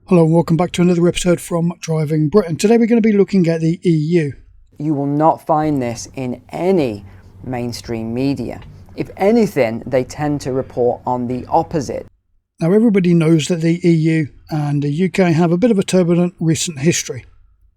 Hello and welcome back to another episode from Driving Britain. Today we're going to be looking at the EU. You will not find this in any mainstream media. If anything, they tend to report on the opposite. Now everybody knows that the EU and the UK have a bit of a turbulent recent history.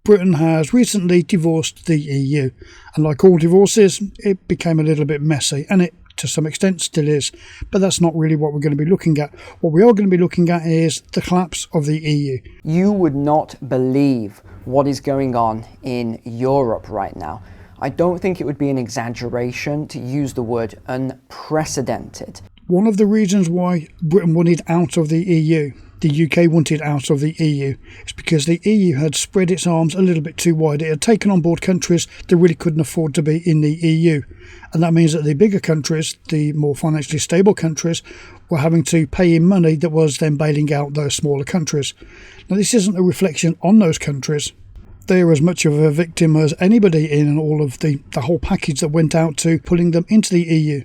Britain has recently divorced the EU, and like all divorces, it became a little bit messy, and it to some extent still is, but that's not really what we're going to be looking at. What we are going to be looking at is the collapse of the EU. You would not believe what is going on in Europe right now. I don't think it would be an exaggeration to use the word unprecedented. One of the reasons why Britain wanted out of the EU, the UK wanted out of the EU, is because the EU had spread its arms a little bit too wide. It had taken on board countries that really couldn't afford to be in the EU. And that means that the bigger countries, the more financially stable countries, were having to pay in money that was then bailing out those smaller countries. Now, this isn't a reflection on those countries. They are as much of a victim as anybody in all of the whole package that went out to pulling them into the EU.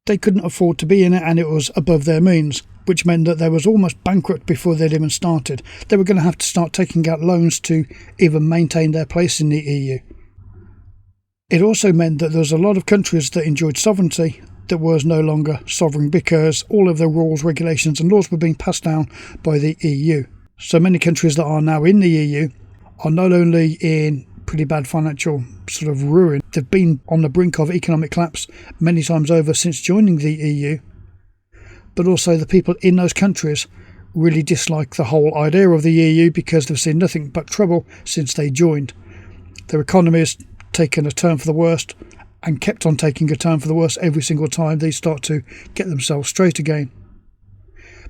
They couldn't afford to be in it, and it was above their means, which meant that they was almost bankrupt before they'd even started. They were going to have to start taking out loans to even maintain their place in the EU. It also meant that there was a lot of countries that enjoyed sovereignty that was no longer sovereign because all of their rules, regulations and laws were being passed down by the EU. So many countries that are now in the EU are not only in pretty bad financial sort of ruin, they've been on the brink of economic collapse many times over since joining the EU, but also the people in those countries really dislike the whole idea of the EU because they've seen nothing but trouble since they joined. Their economies taken a turn for the worst and kept on taking a turn for the worst every single time they start to get themselves straight again.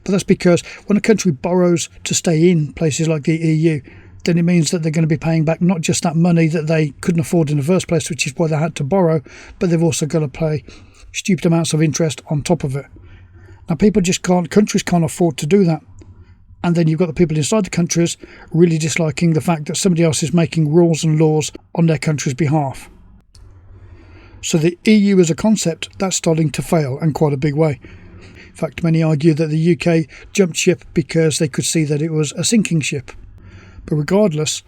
But that's because when a country borrows to stay in places like the EU, then it means that they're going to be paying back not just that money that they couldn't afford in the first place, which is why they had to borrow, but they've also got to pay stupid amounts of interest on top of it. Now countries can't afford to do that. And then you've got the people inside the countries really disliking the fact that somebody else is making rules and laws on their country's behalf. So the EU as a concept, that's starting to fail, and quite a big way. In fact, many argue that the UK jumped ship because they could see that it was a sinking ship. But regardless,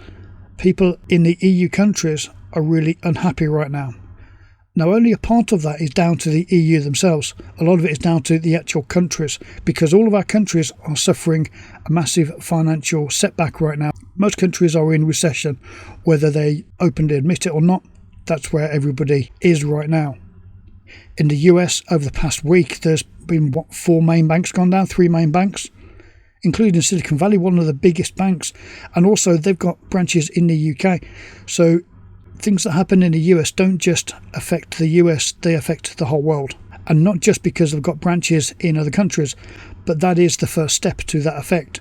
people in the EU countries are really unhappy right now. Now, only a part of that is down to the EU themselves. A lot of it is down to the actual countries, because all of our countries are suffering a massive financial setback right now. Most countries are in recession, whether they openly admit it or not. That's where everybody is right now. In the US, over the past week, there's been, 4 main banks gone down, 3 main banks, including Silicon Valley, one of the biggest banks. And also they've got branches in the UK. So things that happen in the US don't just affect the US, they affect the whole world. And not just because they've got branches in other countries, but that is the first step to that effect.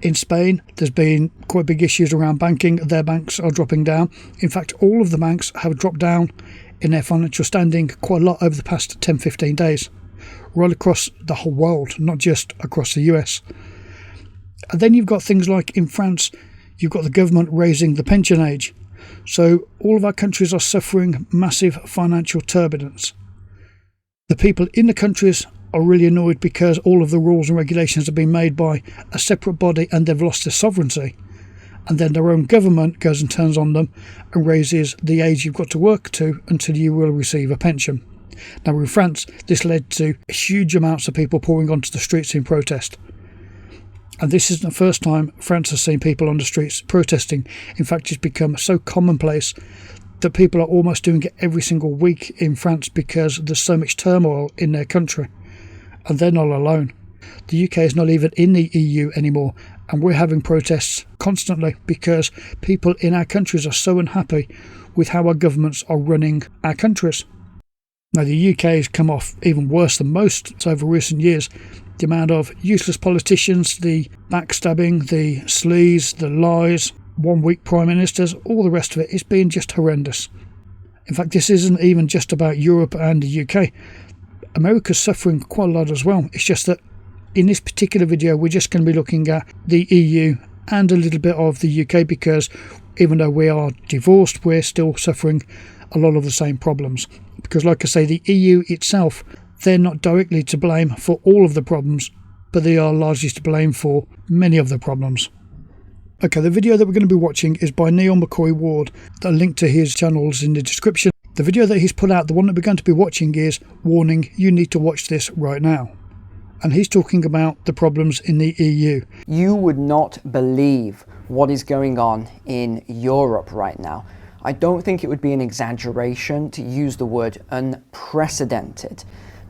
In Spain, there's been quite big issues around banking. Their banks are dropping down. In fact, all of the banks have dropped down in their financial standing quite a lot over the past 10-15 days, right across the whole world, not just across the US. And then you've got things like in France, you've got the government raising the pension age. So all of our countries are suffering massive financial turbulence. The people in the countries are really annoyed because all of the rules and regulations have been made by a separate body and they've lost their sovereignty. And then their own government goes and turns on them and raises the age you've got to work to until you will receive a pension. Now in France, this led to huge amounts of people pouring onto the streets in protest. And this isn't the first time France has seen people on the streets protesting. In fact, it's become so commonplace that people are almost doing it every single week in France because there's so much turmoil in their country. And they're not alone. The UK is not even in the EU anymore, and we're having protests constantly because people in our countries are so unhappy with how our governments are running our countries. Now, the UK has come off even worse than most over recent years. The amount of useless politicians, the backstabbing, the sleaze, the lies, 1-week prime ministers, all the rest of it, it's been just horrendous. In fact, this isn't even just about Europe and the UK. America's suffering quite a lot as well. It's just that in this particular video, we're just going to be looking at the EU and a little bit of the UK because even though we are divorced, we're still suffering a lot of the same problems. Because like I say, the EU itself, they're not directly to blame for all of the problems, but they are largely to blame for many of the problems. Okay, the video that we're going to be watching is by Neil McCoy Ward. The link to his channel is in the description. The video that he's put out, the one that we're going to be watching, is warning, you need to watch this right now. And he's talking about the problems in the EU. You would not believe what is going on in Europe right now. I don't think it would be an exaggeration to use the word unprecedented,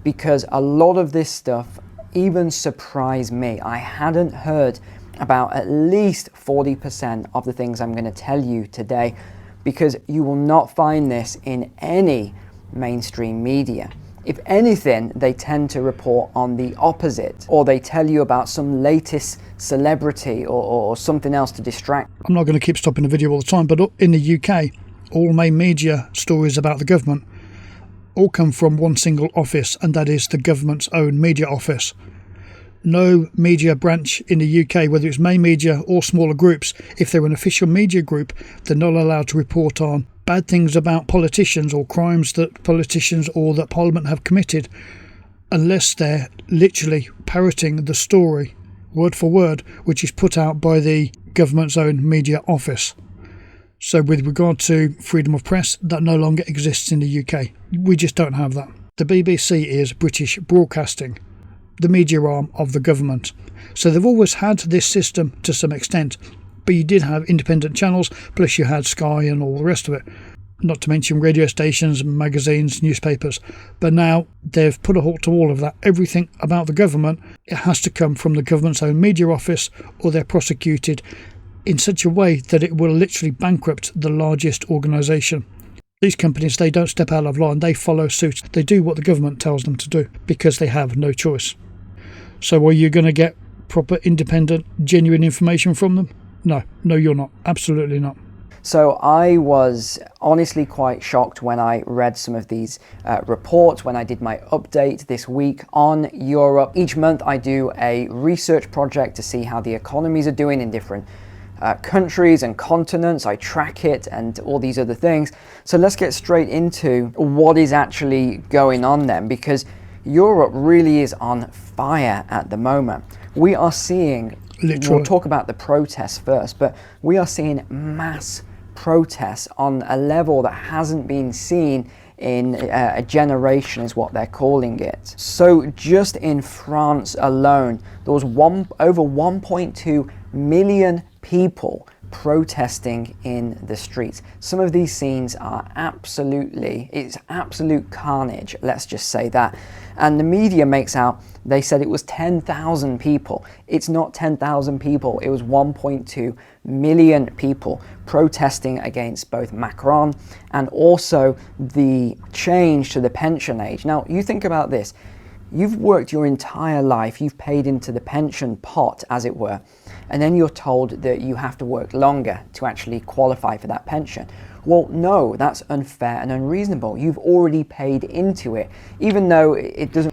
because a lot of this stuff even surprised me. I hadn't heard about at least 40% of the things I'm going to tell you today, because you will not find this in any mainstream media. If anything, they tend to report on the opposite, or they tell you about some latest celebrity or something else to distract. I'm not going to keep stopping the video all the time, but in the UK, all main media stories about the government all come from one single office, and that is the government's own media office. No media branch in the UK, whether it's main media or smaller groups, if they're an official media group, they're not allowed to report on bad things about politicians or crimes that politicians or that Parliament have committed, unless they're literally parroting the story word for word, which is put out by the government's own media office. So with regard to freedom of press, that no longer exists in the UK. We just don't have that. The BBC is British Broadcasting, the media arm of the government. So they've always had this system to some extent, but you did have independent channels, plus you had Sky and all the rest of it, not to mention radio stations, magazines, newspapers. But now they've put a halt to all of that. Everything about the government, it has to come from the government's own media office, or they're prosecuted in such a way that it will literally bankrupt the largest organisation. These companies, they don't step out of line, they follow suit. They do what the government tells them to do because they have no choice. So are you going to get proper, independent, genuine information from them? No, you're not. Absolutely not. So I was honestly quite shocked when I read some of these reports, when I did my update this week on Europe. Each month I do a research project to see how the economies are doing in different countries and continents. I track it and all these other things. So let's get straight into what is actually going on then, because Europe really is on fire at the moment. We are seeing, literally, we'll talk about the protests first, but we are seeing mass protests on a level that hasn't been seen in a generation, is what they're calling it. So just in France alone, there was over 1.2 million people protesting in the streets. Some of these scenes are it's absolute carnage, let's just say that. And the media makes out, they said it was 10,000 people. It's not 10,000 people, it was 1.2 million people protesting against both Macron and also the change to the pension age. Now, you think about this. You've worked your entire life, you've paid into the pension pot, as it were, and then you're told that you have to work longer to actually qualify for that pension. Well, no, that's unfair and unreasonable. You've already paid into it, even though it doesn't.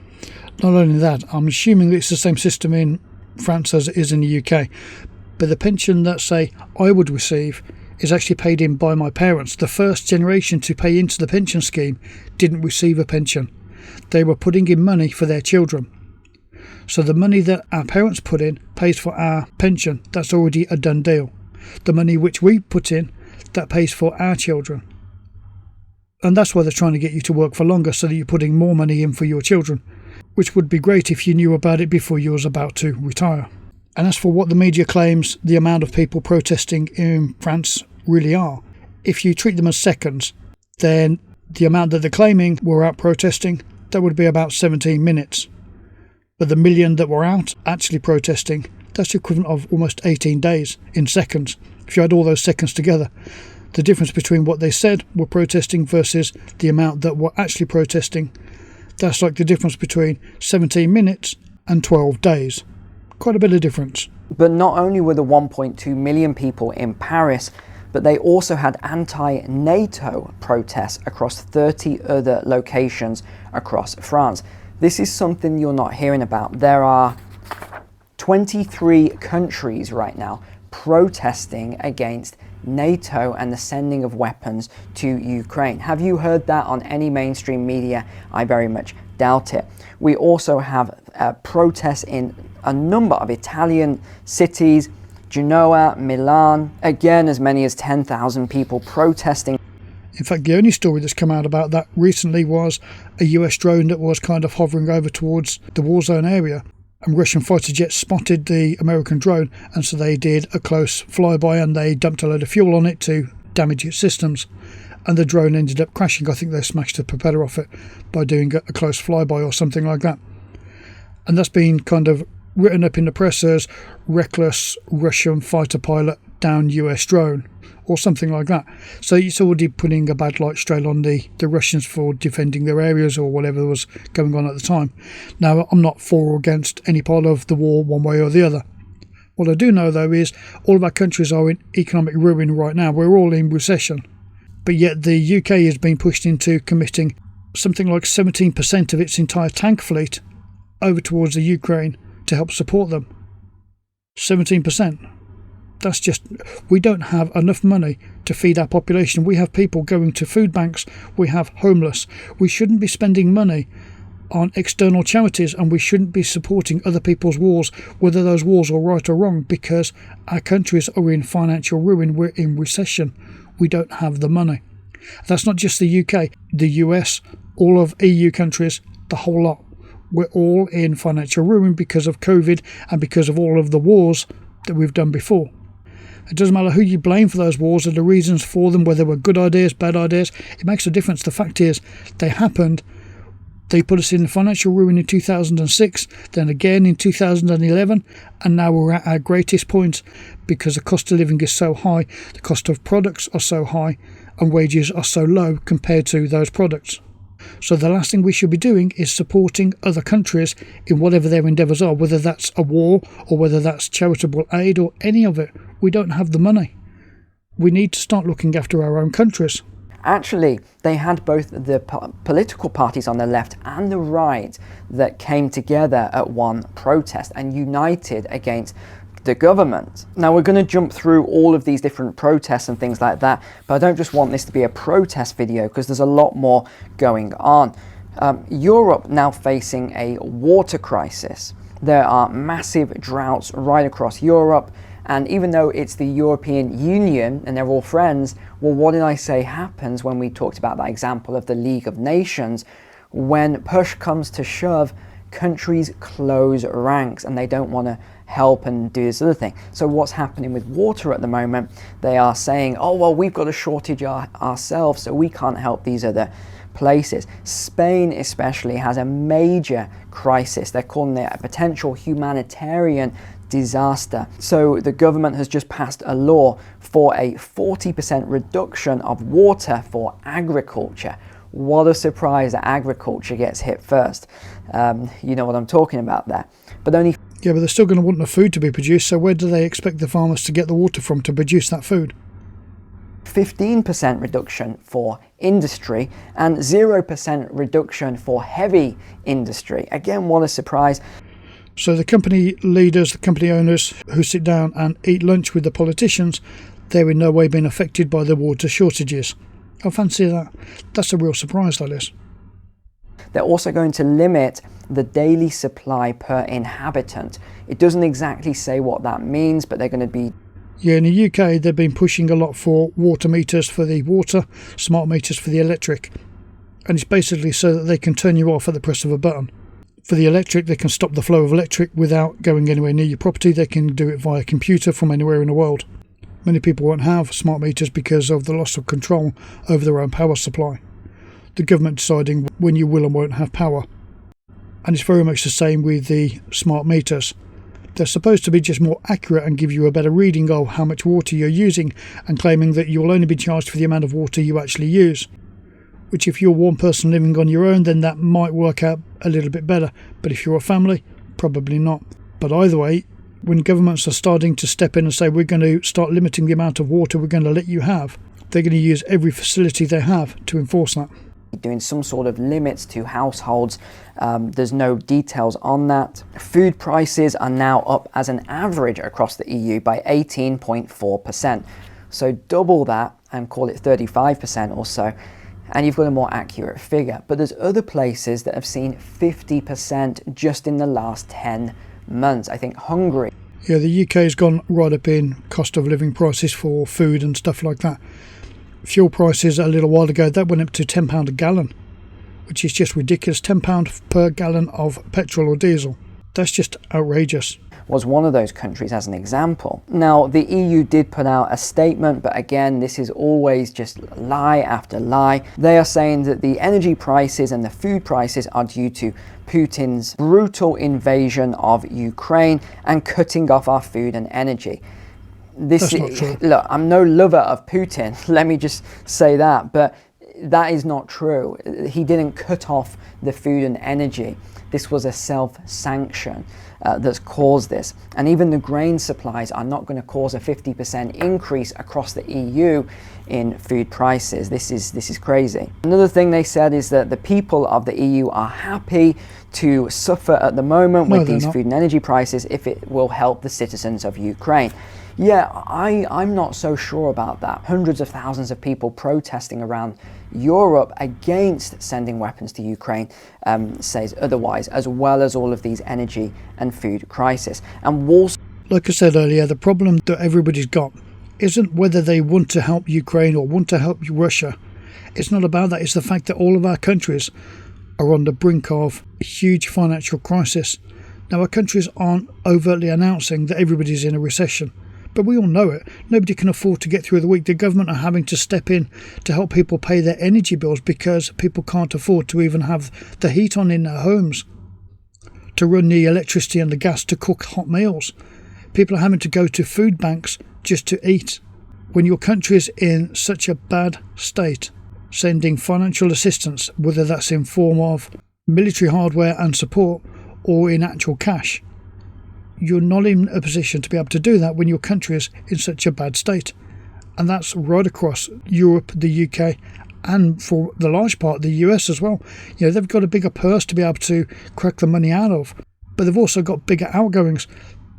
Not only that, I'm assuming it's the same system in France as it is in the UK, but the pension that, say, I would receive is actually paid in by my parents. The first generation to pay into the pension scheme didn't receive a pension. They were putting in money for their children. So the money that our parents put in pays for our pension. That's already a done deal. The money which we put in, that pays for our children. And that's why they're trying to get you to work for longer, so that you're putting more money in for your children, which would be great if you knew about it before you was about to retire. And as for what the media claims the amount of people protesting in France really are, if you treat them as seconds, then the amount that they're claiming were out protesting, that would be about 17 minutes. But the million that were out actually protesting, that's the equivalent of almost 18 days in seconds. If you add all those seconds together, the difference between what they said were protesting versus the amount that were actually protesting, that's like the difference between 17 minutes and 12 days. Quite a bit of difference. But not only were the 1.2 million people in Paris, but they also had anti-NATO protests across 30 other locations across France. This is something you're not hearing about. There are 23 countries right now protesting against NATO and the sending of weapons to Ukraine. Have you heard that on any mainstream media? I very much doubt it. We also have protests in a number of Italian cities, Genoa, Milan, again as many as 10,000 people protesting. In fact, the only story that's come out about that recently was a US drone that was kind of hovering over towards the war zone area, and Russian fighter jets spotted the American drone, and so they did a close flyby and they dumped a load of fuel on it to damage its systems, and the drone ended up crashing. I think they smashed the propeller off it by doing a close flyby or something like that. And that's been kind of written up in the press as reckless Russian fighter pilot down US drone or something like that. So it's already putting a bad light straight on the Russians for defending their areas or whatever was going on at the time. Now, I'm not for or against any part of the war one way or the other. What I do know though is all of our countries are in economic ruin right now. We're all in recession. But yet the UK has been pushed into committing something like 17% of its entire tank fleet over towards the Ukraine to help support them. 17%. That's just, we don't have enough money to feed our population. We have people going to food banks. We have homeless. We shouldn't be spending money on external charities, and we shouldn't be supporting other people's wars, whether those wars are right or wrong, because our countries are in financial ruin. We're in recession. We don't have the money. That's not just the UK, the US, all of EU countries, the whole lot. We're all in financial ruin because of COVID and because of all of the wars that we've done before. It doesn't matter who you blame for those wars or the reasons for them, whether they were good ideas, bad ideas. It makes a difference. The fact is, they happened. They put us in financial ruin in 2006, then again in 2011, and now we're at our greatest point because the cost of living is so high, the cost of products are so high, and wages are so low compared to those products. So the last thing we should be doing is supporting other countries in whatever their endeavours are, whether that's a war or whether that's charitable aid or any of it. We don't have the money. We need to start looking after our own countries. Actually, they had both the political parties on the left and the right that came together at one protest and united against the government. Now, we're going to jump through all of these different protests and things like that, but I don't just want this to be a protest video because there's a lot more going on. Europe now facing a water crisis. There are massive droughts right across Europe, and even though it's the European Union and they're all friends, well, what did I say happens when we talked about that example of the League of Nations? When push comes to shove, countries close ranks and they don't want to help and do this other thing. So what's happening with water at the moment? They are saying, oh, well, we've got a shortage ourselves, so we can't help these other places. Spain especially has a major crisis. They're calling it a potential humanitarian disaster. So the government has just passed a law for a 40% reduction of water for agriculture. What a surprise that agriculture gets hit first. You know what I'm talking about there. But only... Yeah, but they're still going to want the food to be produced, so where do they expect the farmers to get the water from to produce that food? 15% reduction for industry and 0% reduction for heavy industry. Again, what a surprise. So the company leaders, the company owners who sit down and eat lunch with the politicians, they're in no way being affected by the water shortages. I fancy that. That's a real surprise, that is. They're also going to limit the daily supply per inhabitant. It doesn't exactly say what that means, but they're going to be... Yeah, in the UK, they've been pushing a lot for water meters for the water, smart meters for the electric. And it's basically so that they can turn you off at the press of a button. For the electric, they can stop the flow of electric without going anywhere near your property. They can do it via computer from anywhere in the world. Many people won't have smart meters because of the loss of control over their own power supply. The government deciding when you will and won't have power. And it's very much the same with the smart meters. They're supposed to be just more accurate and give you a better reading of how much water you're using, and claiming that you'll only be charged for the amount of water you actually use. Which, if you're one person living on your own, then that might work out a little bit better. But if you're a family, probably not. But either way, when governments are starting to step in and say we're going to start limiting the amount of water we're going to let you have, they're going to use every facility they have to enforce that. Doing some sort of limits to households. There's no details on that. Food prices are now up as an average across the EU by 18.4%. So double that and call it 35% or so. and you've got a more accurate figure. But there's other places that have seen 50% just in the last 10 months. I think Hungary. Yeah, the UK's gone right up in cost of living prices for food and stuff like that. Fuel prices a little while ago, that went up to £10 a gallon, which is just ridiculous. £10 per gallon of petrol or diesel. That's just outrageous. Was one of those countries as an example. Now, the EU did put out a statement, but again, this is always just lie after lie. They are saying that the energy prices and the food prices are due to Putin's brutal invasion of Ukraine and cutting off our food and energy. That's not true. Look, I'm no lover of Putin, let me just say that, but that is not true. He didn't cut off the food and energy. This was a self-sanction that's caused this. And even the grain supplies are not going to cause a 50% increase across the EU in food prices. This is crazy. Another thing they said is that the people of the EU are happy to suffer at the moment with these food and energy prices if it will help the citizens of Ukraine. Yeah, I'm not so sure about that. Hundreds of thousands of people protesting around Europe against sending weapons to Ukraine says otherwise, as well as all of these energy and food crises. And like I said earlier, the problem that everybody's got isn't whether they want to help Ukraine or want to help Russia. It's not about that. It's the fact that all of our countries are on the brink of a huge financial crisis. Now, our countries aren't overtly announcing that everybody's in a recession, but we all know it. Nobody can afford to get through the week. The government are having to step in to help people pay their energy bills because people can't afford to even have the heat on in their homes, to run the electricity and the gas to cook hot meals. People are having to go to food banks just to eat. When your country is in such a bad state, sending financial assistance, whether that's in form of military hardware and support or in actual cash, you're not in a position to be able to do that when your country is in such a bad state. And that's right across Europe, the UK, and for the large part the US as well. You know, they've got a bigger purse to be able to crack the money out of, but they've also got bigger outgoings.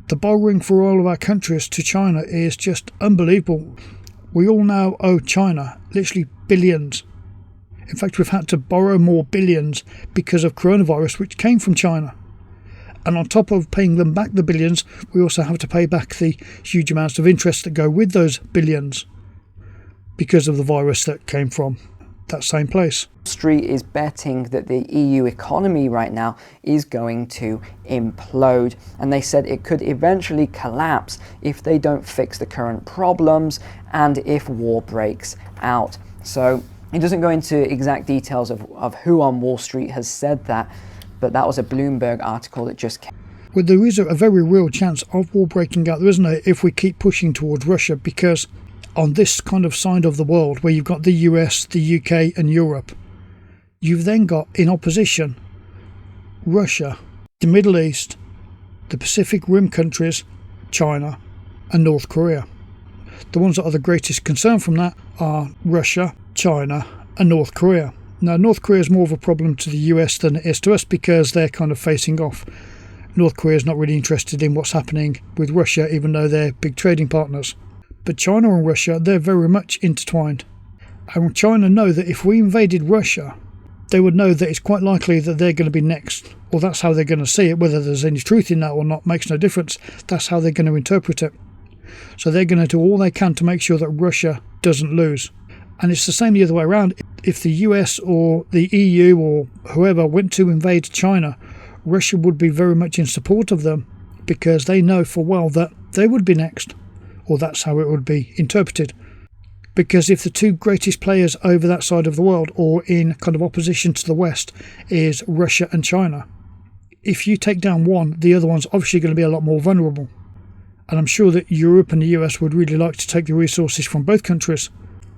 The borrowing for all of our countries to China is just unbelievable. We all now owe China literally billions. In fact, we've had to borrow more billions because of coronavirus, which came from China. And on top of paying them back the billions, we also have to pay back the huge amounts of interest that go with those billions because of the virus that came from that same place. Wall Street is betting that the EU economy right now is going to implode, and they said it could eventually collapse if they don't fix the current problems and if war breaks out. So it doesn't go into exact details of who on Wall Street has said that, but that was a Bloomberg article that just came. Well, there is a very real chance of war breaking out, there isn't there, if we keep pushing towards Russia, because on this kind of side of the world, where you've got the US, the UK and Europe, you've then got in opposition Russia, the Middle East, the Pacific Rim countries, China and North Korea. The ones that are the greatest concern from that are Russia, China and North Korea. Now, North Korea is more of a problem to the US than it is to us because they're kind of facing off. North Korea is not really interested in what's happening with Russia, even though they're big trading partners. But China and Russia, they're very much intertwined. And China know that if we invaded Russia, they would know that it's quite likely that they're going to be next. Or that's how they're going to see it. Whether there's any truth in that or not makes no difference. That's how they're going to interpret it. So they're going to do all they can to make sure that Russia doesn't lose. And it's the same the other way around. If the US or the EU or whoever went to invade China, Russia would be very much in support of them because they know full well that they would be next. Or that's how it would be interpreted. Because if the two greatest players over that side of the world, or in kind of opposition to the West, is Russia and China, if you take down one, the other one's obviously going to be a lot more vulnerable. And I'm sure that Europe and the US would really like to take the resources from both countries.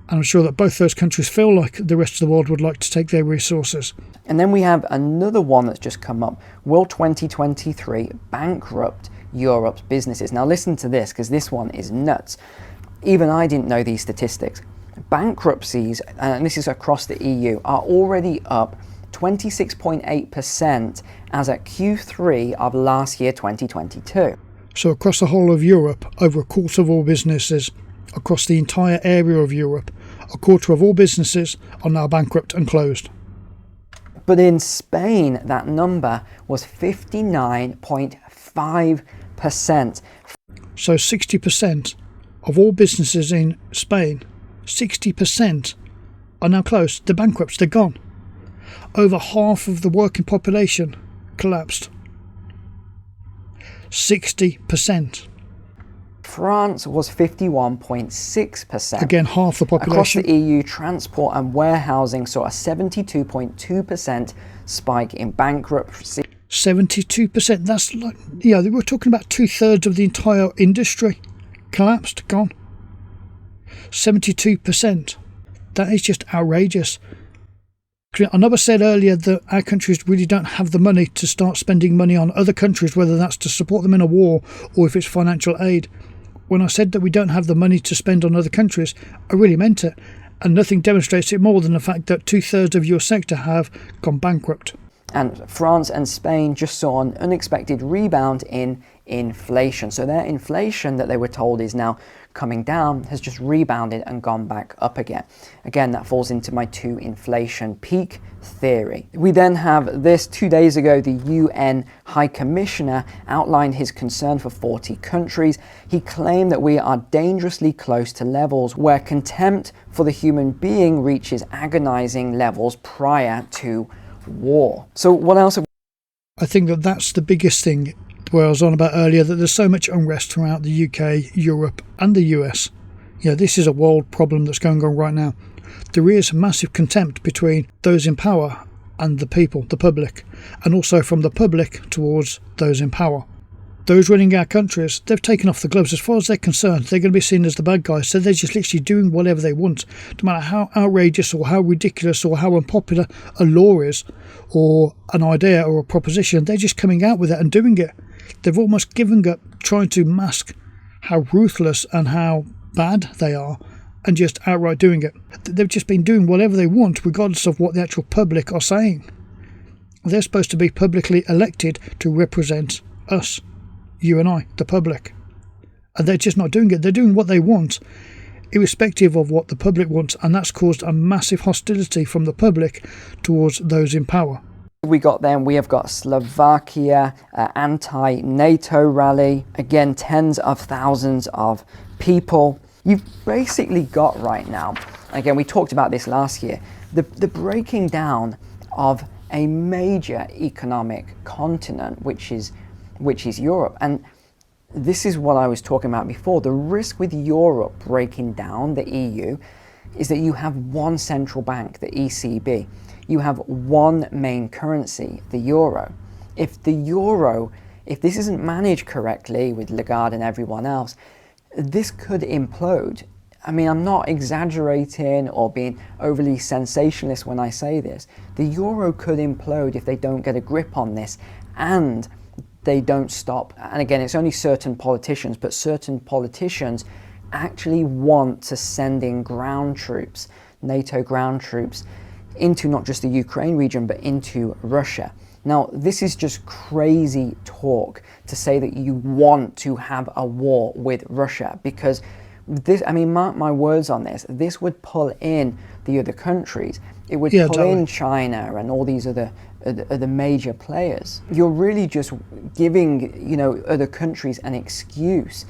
And I'm sure that both those countries feel like the rest of the world would like to take their resources. And then we have another one that's just come up. Will 2023 bankrupt Europe's businesses? Now listen to this, because this one is nuts. Even I didn't know these statistics. Bankruptcies, and this is across the EU, are already up 26.8% as at Q3 of last year, 2022. So across the whole of Europe, over a quarter of all businesses across the entire area of Europe A quarter of all businesses are now bankrupt and closed. But in Spain, that number was 59.5%. So 60% of all businesses in Spain, 60% are now closed. They're bankrupt, they're gone. Over half of the working population collapsed. 60%. France was 51.6%. Again, half the population. Across the EU, transport and warehousing saw a 72.2% spike in bankruptcy. 72%. That's like, yeah, we're talking about 2/3 of the entire industry collapsed, gone. 72%. That is just outrageous. I never said earlier that our countries really don't have the money to start spending money on other countries, whether that's to support them in a war or if it's financial aid. When I said that we don't have the money to spend on other countries, I really meant it. And nothing demonstrates it more than the fact that 2/3 of your sector have gone bankrupt. And France and Spain just saw an unexpected rebound in inflation. So their inflation that they were told is now coming down has just rebounded and gone back up again. Again, that falls into my two inflation peak theory. We then have this 2 days ago, the UN High Commissioner outlined his concern for 40 countries. He claimed that we are dangerously close to levels where contempt for the human being reaches agonizing levels prior to war. So what else? I think that that's the biggest thing where I was on about earlier, that there's so much unrest throughout the UK, Europe and the US. Yeah, this is a world problem that's going on right now. There is massive contempt between those in power and the people, the public, and also from the public towards those in power. Those running our countries, they've taken off the gloves. As far as they're concerned, they're going to be seen as the bad guys, so they're just literally doing whatever they want. No matter how outrageous or how ridiculous or how unpopular a law is, or an idea or a proposition, they're just coming out with it and doing it. They've almost given up trying to mask how ruthless and how bad they are and just outright doing it. They've just been doing whatever they want regardless of what the actual public are saying. They're supposed to be publicly elected to represent us, you and I, the public. And they're just not doing it. They're doing what they want, irrespective of what the public wants, and that's caused a massive hostility from the public towards those in power. We have got Slovakia, anti-NATO rally, again tens of thousands of people. You've basically got right now, again we talked about this last year, the breaking down of a major economic continent, which is Europe. And this is what I was talking about before. The risk with Europe breaking down the EU is that you have one central bank, the ECB. You have one main currency, the euro. If this isn't managed correctly with Lagarde and everyone else, this could implode. I mean, I'm not exaggerating or being overly sensationalist when I say this. The euro could implode if they don't get a grip on this and they don't stop. And again, it's only certain politicians, but certain politicians actually want to send in ground troops, NATO ground troops, into not just the Ukraine region, but into Russia. Now, this is just crazy talk to say that you want to have a war with Russia, because this, I mean, mark my words on this, this would pull in the other countries. It would pull in China and all these other major players. You're really just giving, other countries an excuse.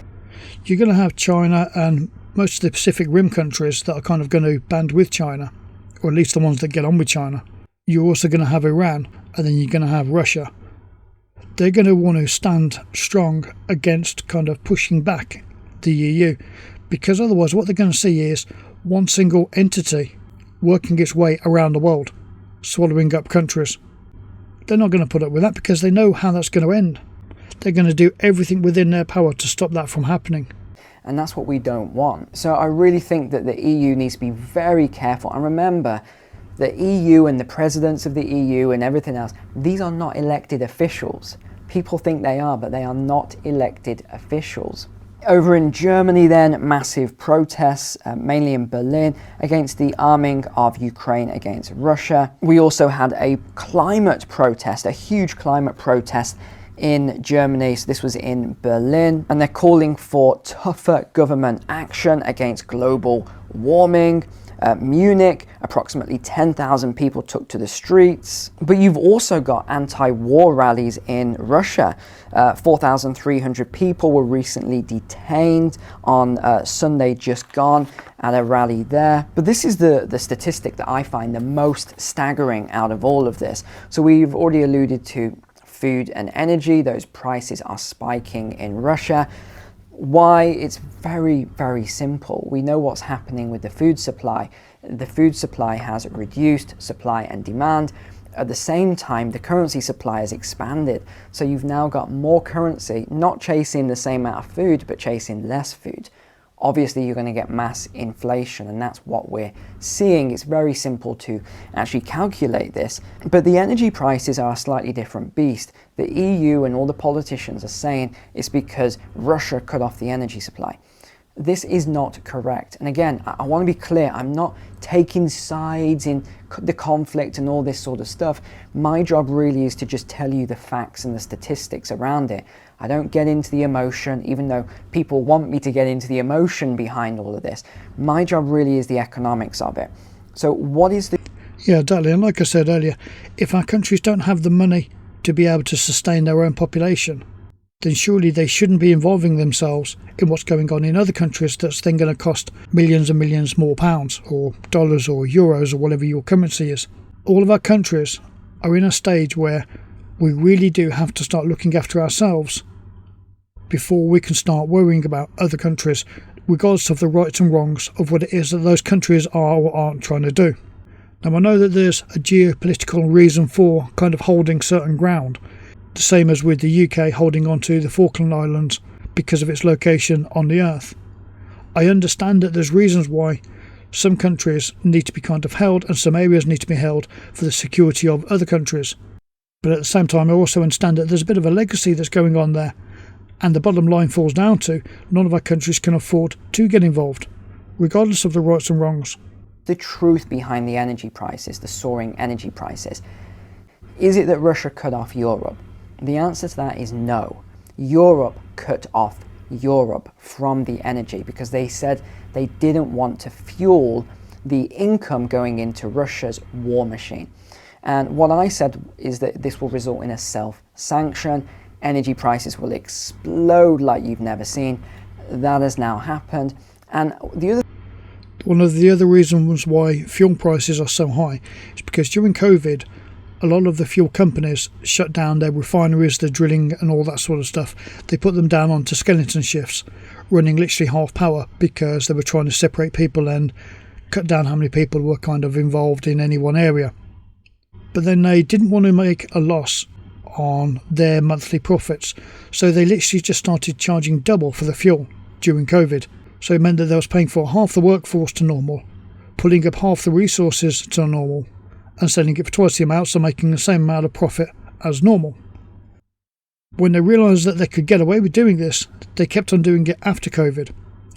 You're going to have China and most of the Pacific Rim countries that are kind of going to band with China, or at least the ones that get on with China. You're also going to have Iran, and then you're going to have Russia. They're going to want to stand strong against kind of pushing back the EU, because otherwise what they're going to see is one single entity working its way around the world, swallowing up countries. They're not going to put up with that because they know how that's going to end. They're going to do everything within their power to stop that from happening. And that's what we don't want. So I really think that the EU needs to be very careful. And remember, the EU and the presidents of the EU and everything else, these are not elected officials. People think they are, but they are not elected officials. Over in Germany then, massive protests, mainly in Berlin, against the arming of Ukraine against Russia. We also had a climate protest, a huge climate protest in Germany. So this was in Berlin, and they're calling for tougher government action against global warming. Munich, approximately 10,000 people took to the streets. But you've also got anti-war rallies in Russia. 4,300 people were recently detained on Sunday just gone at a rally there. But this is the statistic that I find the most staggering out of all of this. So we've already alluded to food and energy. Those prices are spiking in Russia. Why? It's very, very simple. We know what's happening with the food supply. The food supply has reduced, supply and demand. At the same time, the currency supply has expanded. So you've now got more currency, not chasing the same amount of food, but chasing less food. Obviously, you're going to get mass inflation, and that's what we're seeing. It's very simple to actually calculate this. But the energy prices are a slightly different beast. The EU and all the politicians are saying it's because Russia cut off the energy supply. This is not correct. And again, I want to be clear, I'm not taking sides in the conflict and all this sort of stuff. My job really is to just tell you the facts and the statistics around it. I don't get into the emotion, even though people want me to get into the emotion behind all of this. My job really is the economics of it. So what is the... Yeah, exactly. And like I said earlier, if our countries don't have the money to be able to sustain their own population, then surely they shouldn't be involving themselves in what's going on in other countries that's then going to cost millions and millions more pounds or dollars or euros or whatever your currency is. All of our countries are in a stage where we really do have to start looking after ourselves before we can start worrying about other countries, regardless of the rights and wrongs of what it is that those countries are or aren't trying to do. Now, I know that there's a geopolitical reason for kind of holding certain ground, the same as with the UK holding on to the Falkland Islands because of its location on the earth. I understand that there's reasons why some countries need to be kind of held and some areas need to be held for the security of other countries. But at the same time, I also understand that there's a bit of a legacy that's going on there, and the bottom line falls down to none of our countries can afford to get involved, regardless of the rights and wrongs. The truth behind the energy prices, the soaring energy prices, is it that Russia cut off Europe? The answer to that is no. Europe cut off Europe from the energy because they said they didn't want to fuel the income going into Russia's war machine. And what I said is that this will result in a self-sanction. Energy prices will explode like you've never seen. That has now happened. And one of the other reasons why fuel prices are so high is because during COVID, a lot of the fuel companies shut down their refineries, their drilling and all that sort of stuff. They put them down onto skeleton shifts, running literally half power because they were trying to separate people and cut down how many people were kind of involved in any one area. But then they didn't want to make a loss on their monthly profits, so they literally just started charging double for the fuel during COVID. So it meant that they was paying for half the workforce to normal, pulling up half the resources to normal, and selling it for twice the amount, so making the same amount of profit as normal. When they realised that they could get away with doing this, they kept on doing it after COVID.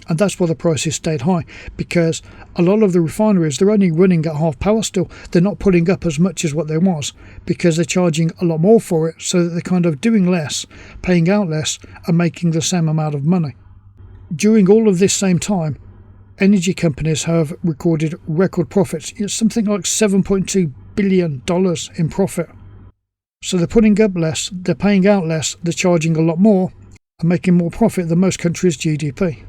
And that's why the prices stayed high, because a lot of the refineries, they're only running at half power still. They're not putting up as much as what they was, because they're charging a lot more for it, so that they're kind of doing less, paying out less, and making the same amount of money. During all of this same time, energy companies have recorded record profits. It's something like $7.2 billion in profit. So they're putting up less, they're paying out less, they're charging a lot more, and making more profit than most countries' GDP.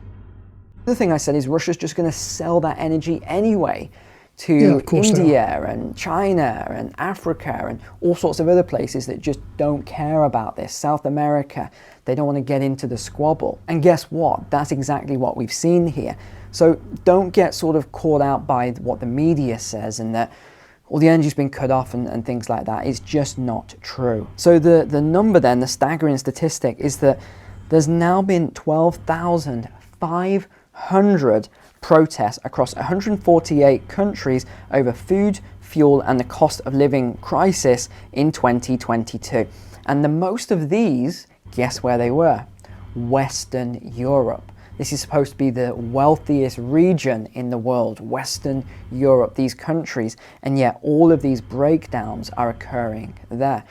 The thing I said is Russia's just going to sell that energy anyway to India and China and Africa and all sorts of other places that just don't care about this. South America, they don't want to get into the squabble. And guess what? That's exactly what we've seen here. So don't get sort of caught out by what the media says and that all the energy's been cut off and things like that. It's just not true. So the number then, the staggering statistic, is that there's now been 12,500 protests across 148 countries over food, fuel and the cost of living crisis in 2022. And the most of these, guess where they were? Western Europe. This is supposed to be the wealthiest region in the world, Western Europe, these countries, and yet all of these breakdowns are occurring there.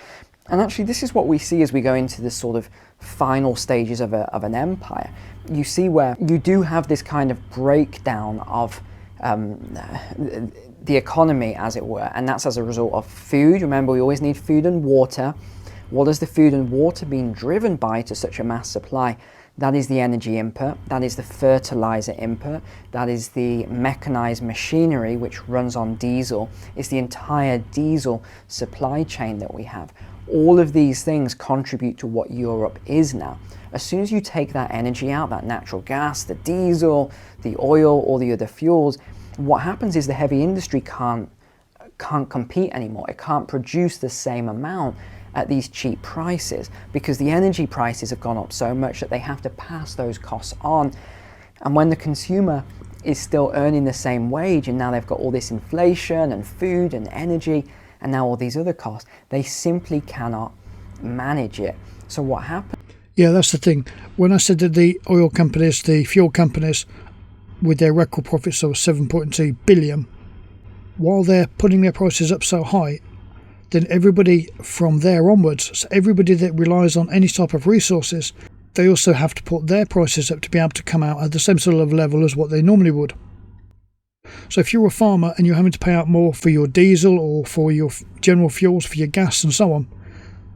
And actually this is what we see as we go into this sort of final stages of an empire. You see where you do have this kind of breakdown of the economy, as it were, and that's as a result of food. Remember, we always need food and water. What has the food and water been driven by to such a mass supply? That is the energy input, that is the fertilizer input, that is the mechanized machinery which runs on diesel. It's the entire diesel supply chain that we have. All of these things contribute to what Europe is now. As soon as you take that energy out, that natural gas, the diesel, the oil, all the other fuels, what happens is the heavy industry can't compete anymore. It can't produce the same amount at these cheap prices because the energy prices have gone up so much that they have to pass those costs on. And when the consumer is still earning the same wage and now they've got all this inflation and food and energy and now all these other costs, they simply cannot manage it. So what happens? Yeah, that's the thing. When I said that the oil companies, the fuel companies, with their record profits of 7.2 billion, while they're putting their prices up so high, then everybody from there onwards, so everybody that relies on any type of resources, they also have to put their prices up to be able to come out at the same sort of level as what they normally would. So if you're a farmer and you're having to pay out more for your diesel or for your general fuels, for your gas and so on,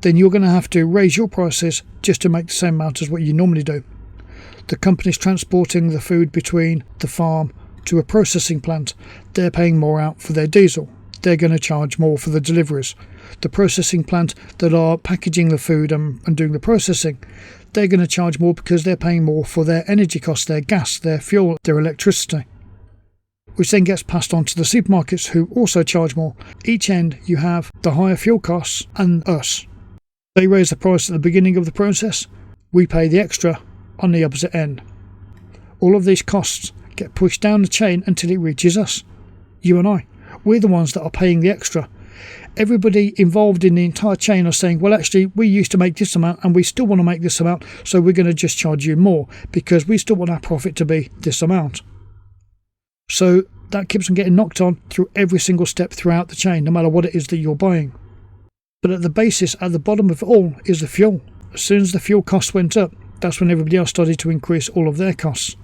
then you're going to have to raise your prices just to make the same amount as what you normally do. The companies transporting the food between the farm to a processing plant, they're paying more out for their diesel. They're going to charge more for the deliveries. The processing plant that are packaging the food and doing the processing, they're going to charge more because they're paying more for their energy costs, their gas, their fuel, their electricity, which then gets passed on to the supermarkets who also charge more. Each end you have the higher fuel costs and us. They raise the price at the beginning of the process, we pay the extra on the opposite end. All of these costs get pushed down the chain until it reaches us, you and I. We're the ones that are paying the extra. Everybody involved in the entire chain are saying, well, actually, we used to make this amount and we still want to make this amount, so we're going to just charge you more because we still want our profit to be this amount. So that keeps on getting knocked on through every single step throughout the chain, no matter what it is that you're buying. But at the basis, at the bottom of it all, is the fuel. As soon as the fuel costs went up, that's when everybody else started to increase all of their costs.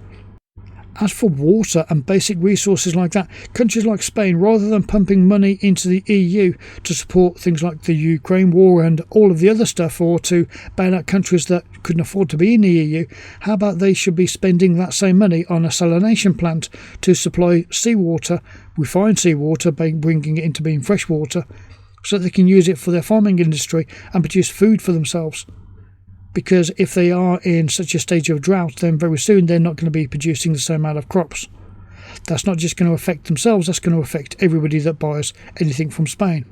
As for water and basic resources like that, countries like Spain, rather than pumping money into the EU to support things like the Ukraine war and all of the other stuff, or to bail out countries that couldn't afford to be in the EU, how about they should be spending that same money on a salination plant to supply seawater, refined seawater, by bringing it into being fresh water, so that they can use it for their farming industry and produce food for themselves. Because if they are in such a stage of drought, then very soon they're not going to be producing the same amount of crops. That's not just going to affect themselves, that's going to affect everybody that buys anything from Spain.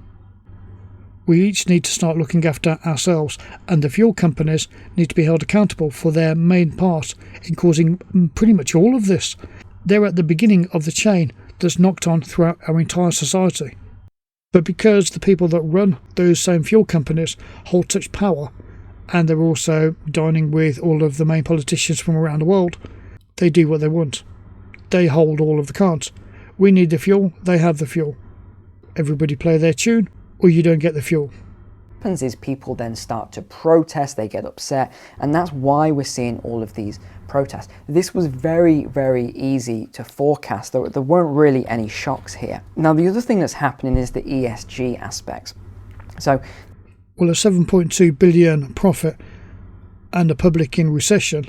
We each need to start looking after ourselves, and the fuel companies need to be held accountable for their main part in causing pretty much all of this. They're at the beginning of the chain that's knocked on throughout our entire society. But because the people that run those same fuel companies hold such power, and they're also dining with all of the main politicians from around the world, they do what they want. They hold all of the cards. We need the fuel, they have the fuel. Everybody play their tune, or you don't get the fuel. What happens is people then start to protest, they get upset, and that's why we're seeing all of these protests. This was very, very easy to forecast. There weren't really any shocks here. Now, the other thing that's happening is the ESG aspects. So, well, a 7.2 billion profit and a public in recession,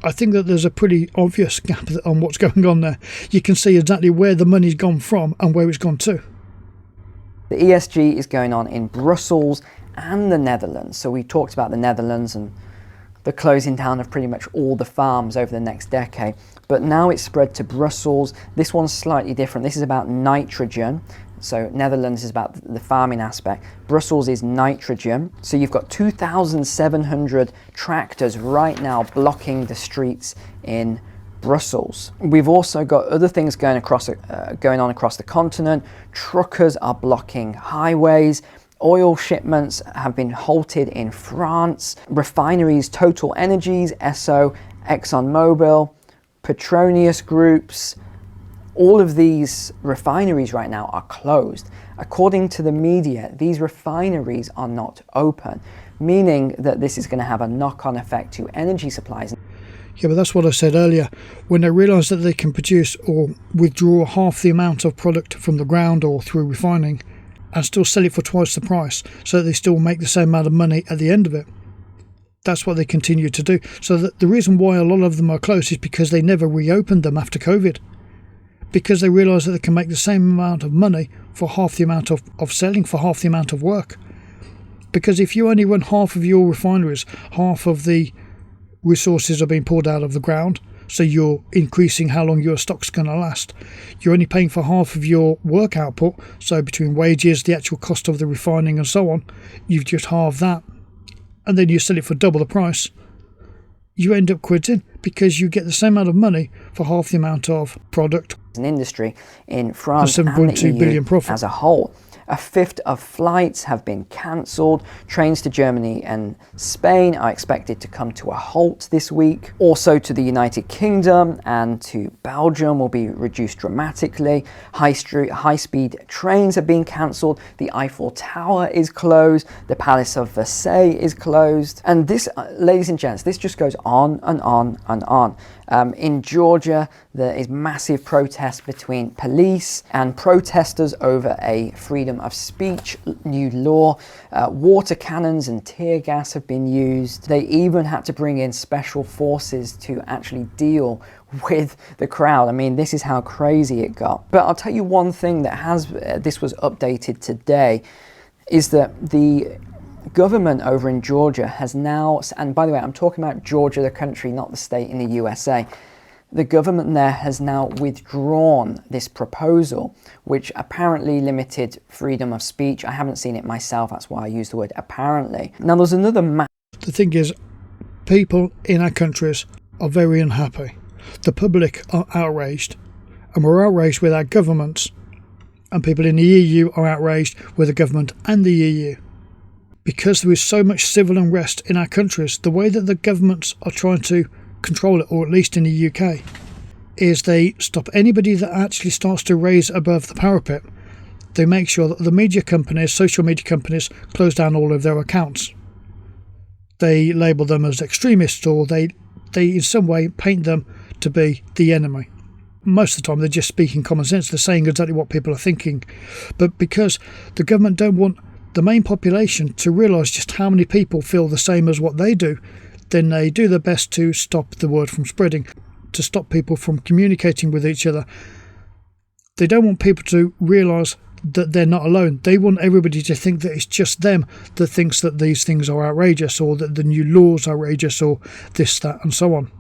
I think that there's a pretty obvious gap on what's going on there. You can see exactly where the money's gone from and where it's gone to. The ESG is going on in Brussels and the Netherlands. So we talked about the Netherlands and the closing down of pretty much all the farms over the next decade. But now it's spread to Brussels. This one's slightly different. This is about nitrogen. So Netherlands is about the farming aspect. Brussels is nitrogen. So you've got 2,700 tractors right now blocking the streets in Brussels. We've also got other things going on across the continent. Truckers are blocking highways. Oil shipments have been halted in France. Refineries, Total Energies, Esso, ExxonMobil, Petronas groups, all of these refineries right now are closed. According to the media, these refineries are not open, meaning that this is going to have a knock-on effect to energy supplies. Yeah, but that's what I said earlier. When they realise that they can produce or withdraw half the amount of product from the ground or through refining and still sell it for twice the price, so that they still make the same amount of money at the end of it. That's what they continue to do. So the reason why a lot of them are closed is because they never reopened them after COVID. Because they realise that they can make the same amount of money for half the amount of selling, for half the amount of work. Because if you only run half of your refineries, half of the resources are being poured out of the ground, so you're increasing how long your stock's going to last. You're only paying for half of your work output, so between wages, the actual cost of the refining and so on, you've just halved that. And then you sell it for double the price. You end up quitting because you get the same amount of money for half the amount of product. An industry in France and the EU billion profit as a whole. A fifth of flights have been cancelled. Trains to Germany and Spain are expected to come to a halt this week. Also to the United Kingdom and to Belgium will be reduced dramatically. High-speed trains have been cancelled. The Eiffel Tower is closed. The Palace of Versailles is closed. And this, ladies and gents, this just goes on and on and on. In Georgia, there is massive protest between police and protesters over a freedom of speech new law. Water cannons and tear gas have been used. They even had to bring in special forces to actually deal with the crowd. I mean, this is how crazy it got. But I'll tell you one thing that this was updated today, is that the government over in Georgia has now, and by the way, I'm talking about Georgia, the country, not the state in the USA. The government there has now withdrawn this proposal, which apparently limited freedom of speech. I haven't seen it myself, that's why I use the word apparently. Now there's another The thing is, people in our countries are very unhappy. The public are outraged, and we're outraged with our governments, and people in the EU are outraged with the government and the EU. Because there is so much civil unrest in our countries, the way that the governments are trying to control it, or at least in the UK, is they stop anybody that actually starts to raise above the parapet. They make sure that the media companies, social media companies, close down all of their accounts. They label them as extremists, or they in some way paint them to be the enemy. Most of the time they're just speaking common sense, they're saying exactly what people are thinking. But because the government don't want the main population to realise just how many people feel the same as what they do, then they do their best to stop the word from spreading, to stop people from communicating with each other. They don't want people to realise that they're not alone. They want everybody to think that it's just them that thinks that these things are outrageous, or that the new laws are outrageous, or this, that and so on.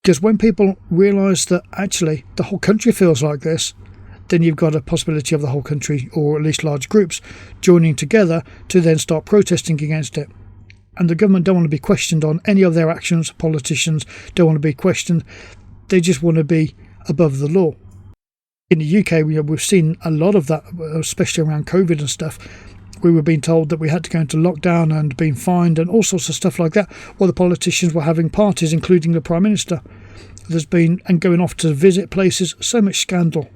Because when people realise that actually the whole country feels like this, then you've got a possibility of the whole country, or at least large groups, joining together to then start protesting against it. And the government don't want to be questioned on any of their actions. Politicians don't want to be questioned. They just want to be above the law. In the UK, we've seen a lot of that, especially around COVID and stuff. We were being told that we had to go into lockdown and being fined and all sorts of stuff like that, while the politicians were having parties, including the Prime Minister. There's been, and going off to visit places, so much scandal.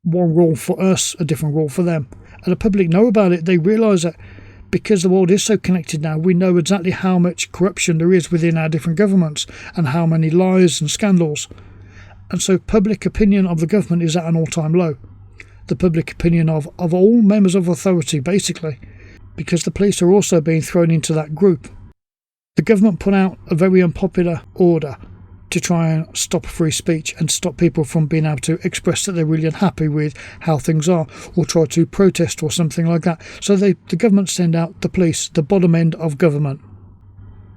One rule for us, a different rule for them. And the public know about it. They realise that because the world is so connected now, we know exactly how much corruption there is within our different governments and how many lies and scandals. And so public opinion of the government is at an all-time low. The public opinion of all members of authority, basically, because the police are also being thrown into that group. The government put out a very unpopular order to try and stop free speech and stop people from being able to express that they're really unhappy with how things are, or try to protest or something like that. So the government send out the police, the bottom end of government.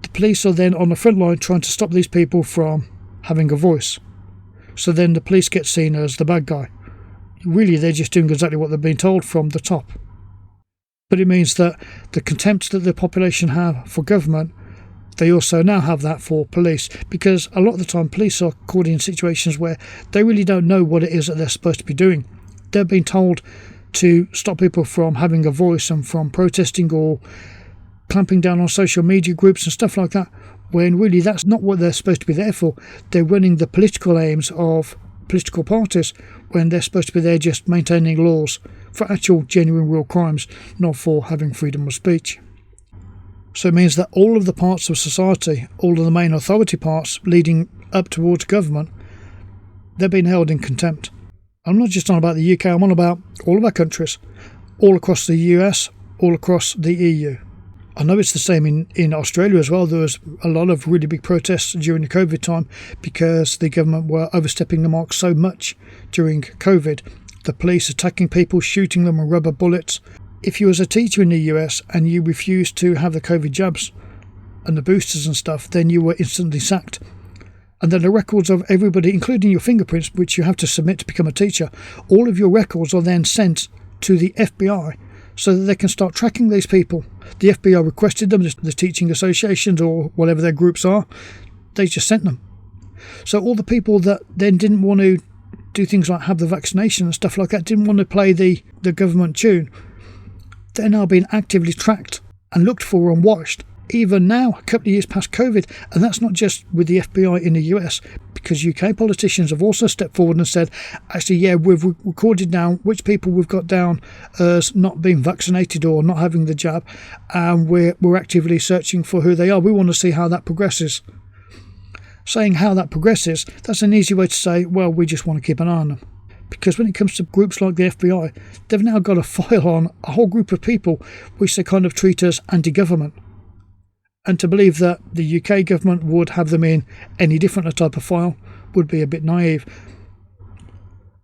The police are then on the front line trying to stop these people from having a voice. So then the police get seen as the bad guy. Really, they're just doing exactly what they're being told from the top. But it means that the contempt that the population have for government, they also now have that for police, because a lot of the time police are caught in situations where they really don't know what it is that they're supposed to be doing. They're being told to stop people from having a voice and from protesting or clamping down on social media groups and stuff like that, when really that's not what they're supposed to be there for. They're running the political aims of political parties, when they're supposed to be there just maintaining laws for actual genuine real crimes, not for having freedom of speech. So it means that all of the parts of society, all of the main authority parts leading up towards government, they're being held in contempt. I'm not just on about the UK, I'm on about all of our countries, all across the US, all across the EU. I know it's the same in Australia as well. There was a lot of really big protests during the COVID time because the government were overstepping the mark so much during COVID. The police attacking people, shooting them with rubber bullets. If you was a teacher in the US and you refused to have the COVID jabs and the boosters and stuff, then you were instantly sacked. And then the records of everybody, including your fingerprints, which you have to submit to become a teacher, all of your records are then sent to the FBI so that they can start tracking these people. The FBI requested them, the teaching associations or whatever their groups are, they just sent them. So all the people that then didn't want to do things like have the vaccination and stuff like that, didn't want to play the government tune, they're now being actively tracked and looked for and watched. Even now, a couple of years past COVID, and that's not just with the FBI in the US, because UK politicians have also stepped forward and said, actually, yeah, we've recorded down which people we've got down as not being vaccinated or not having the jab, and we're actively searching for who they are. We want to see how that progresses. Saying how that progresses, that's an easy way to say, well, we just want to keep an eye on them. Because when it comes to groups like the FBI, they've now got a file on a whole group of people which they kind of treat as anti-government. And to believe that the UK government would have them in any different type of file would be a bit naive.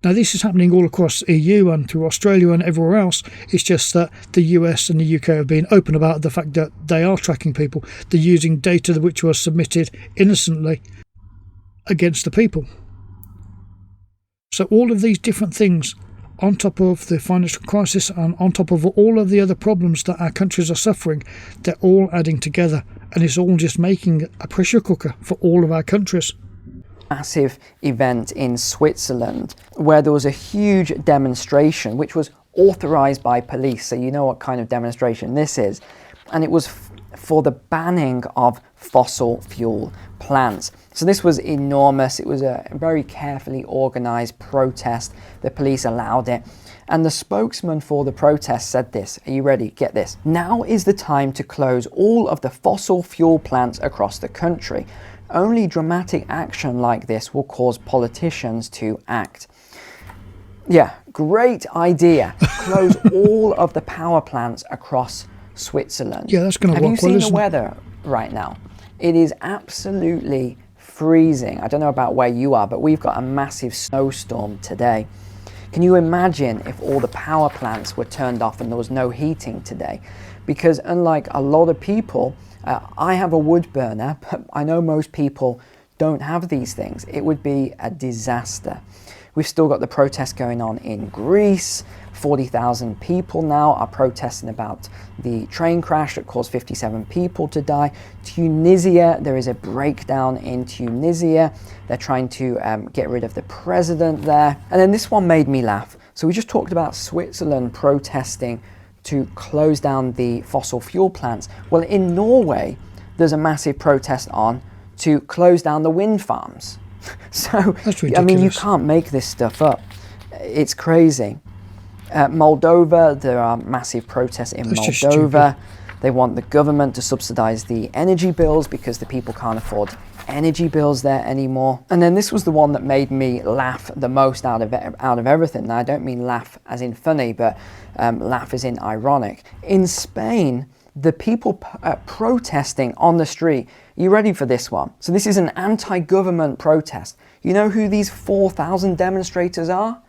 Now, this is happening all across EU and through Australia and everywhere else. It's just that the US and the UK have been open about the fact that they are tracking people. They're using data which was submitted innocently against the people. So all of these different things, on top of the financial crisis and on top of all of the other problems that our countries are suffering, they're all adding together, and it's all just making a pressure cooker for all of our countries. Massive event in Switzerland where there was a huge demonstration which was authorized by police, so you know what kind of demonstration this is, and it was for the banning of fossil fuel plants. So this was enormous. It was a very carefully organized protest. The police allowed it. And the spokesman for the protest said this. Are you ready? Get this. Now is the time to close all of the fossil fuel plants across the country. Only dramatic action like this will cause politicians to act. Yeah, great idea. Close all of the power plants across Switzerland. Yeah, that's going to work well, isn't it? Have you seen the weather right now? It is absolutely freezing. I don't know about where you are, but we've got a massive snowstorm today. Can you imagine if all the power plants were turned off and there was no heating today? Because unlike a lot of people, I have a wood burner, but I know most people don't have these things. It would be a disaster. We've still got the protests going on in Greece. 40,000 people now are protesting about the train crash that caused 57 people to die. Tunisia, there is a breakdown in Tunisia. They're trying to get rid of the president there. And then this one made me laugh. So we just talked about Switzerland protesting to close down the fossil fuel plants. Well, in Norway, there's a massive protest on to close down the wind farms. So, I mean, you can't make this stuff up. It's crazy. Moldova, there are massive protests in Moldova. They want the government to subsidize the energy bills because the people can't afford energy bills there anymore. And then this was the one that made me laugh the most out of everything. Now, I don't mean laugh as in funny, but laugh as in ironic. In Spain, the people protesting on the street. You ready for this one? So this is an anti-government protest. You know who these 4,000 demonstrators are?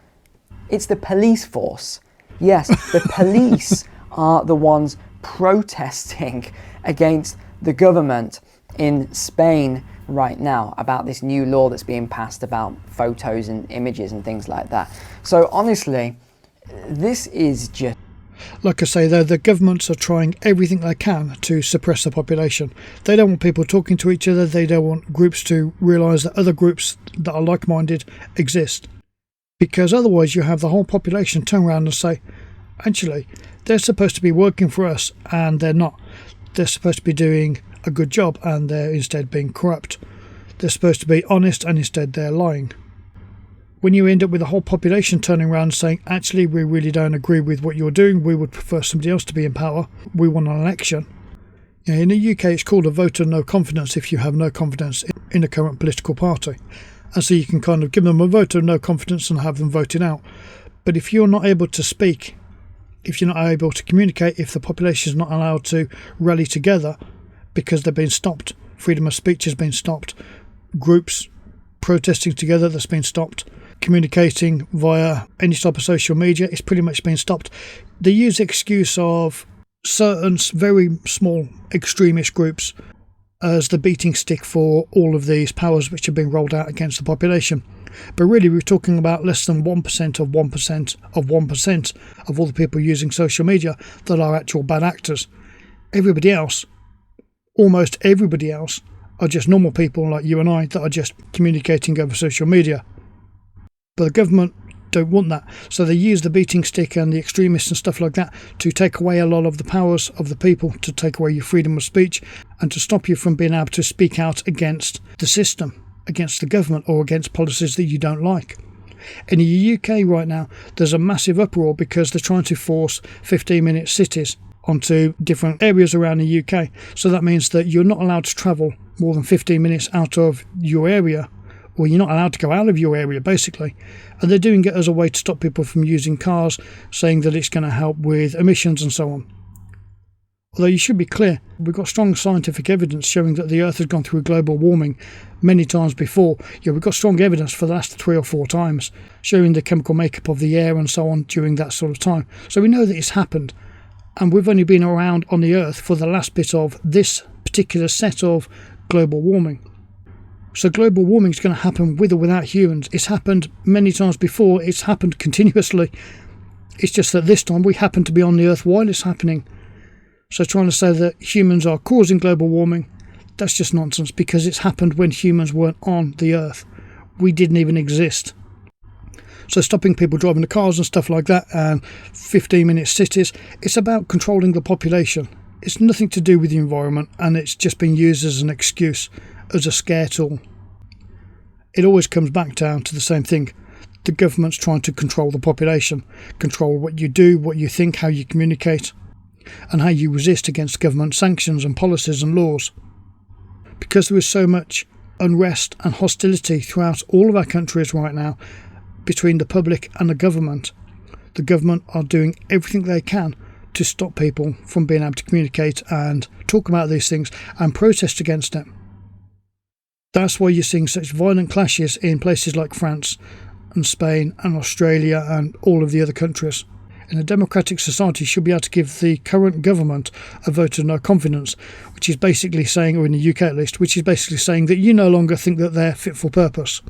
It's the police force. Yes, the police are the ones protesting against the government in Spain right now about this new law that's being passed about photos and images and things like that. So honestly, this is just... Like I say, the governments are trying everything they can to suppress the population. They don't want people talking to each other. They don't want groups to realise that other groups that are like-minded exist. Because otherwise you have the whole population turn around and say, actually, they're supposed to be working for us and they're not. They're supposed to be doing a good job and they're instead being corrupt. They're supposed to be honest and instead they're lying. When you end up with the whole population turning around and saying, actually, we really don't agree with what you're doing, we would prefer somebody else to be in power, we want an election, In the UK, it's called a vote of no confidence if you have no confidence in the current political party. And so you can kind of give them a vote of no confidence and have them voted out. But if you're not able to speak, if you're not able to communicate, if the population is not allowed to rally together because they've been stopped, freedom of speech has been stopped, groups protesting together that's been stopped, communicating via any type of social media, it's pretty much been stopped. They use the excuse of certain very small extremist groups as the beating stick for all of these powers which have been rolled out against the population. But really we're talking about less than 1% of 1% of 1% of all the people using social media that are actual bad actors. Everybody else, almost everybody else, are just normal people like you and I that are just communicating over social media. But the government don't want that, so they use the beating stick and the extremists and stuff like that to take away a lot of the powers of the people, to take away your freedom of speech and to stop you from being able to speak out against the system, against the government, or against policies that you don't like. In the UK right now there's a massive uproar because they're trying to force 15-minute cities onto different areas around the UK. So that means that you're not allowed to travel more than 15 minutes out of your area, or you're not allowed to go out of your area basically. And they're doing it as a way to stop people from using cars, saying that it's going to help with emissions and so on. Although you should be clear, we've got strong scientific evidence showing that the Earth has gone through global warming many times before. Yeah, we've got strong evidence for the last 3 or 4 times, showing the chemical makeup of the air and so on during that sort of time. So we know that it's happened, and we've only been around on the Earth for the last bit of this particular set of global warming. So global warming is going to happen with or without humans. It's happened many times before. It's happened continuously. It's just that this time we happen to be on the Earth while it's happening. So trying to say that humans are causing global warming, that's just nonsense, because it's happened when humans weren't on the Earth. We didn't even exist. So stopping people driving the cars and stuff like that, and 15-minute cities, it's about controlling the population. It's nothing to do with the environment, and it's just been used as an excuse, as a scare tool. It always comes back down to the same thing. The government's trying to control the population, control what you do, what you think, how you communicate, and how you resist against government sanctions and policies and laws. Because there is so much unrest and hostility throughout all of our countries right now between the public and the government are doing everything they can to stop people from being able to communicate and talk about these things and protest against it. That's why you're seeing such violent clashes in places like France and Spain and Australia and all of the other countries. In a democratic society, you should be able to give the current government a vote of no confidence, which is basically saying, or in the UK at least, which is basically saying that you no longer think that they're fit for purpose.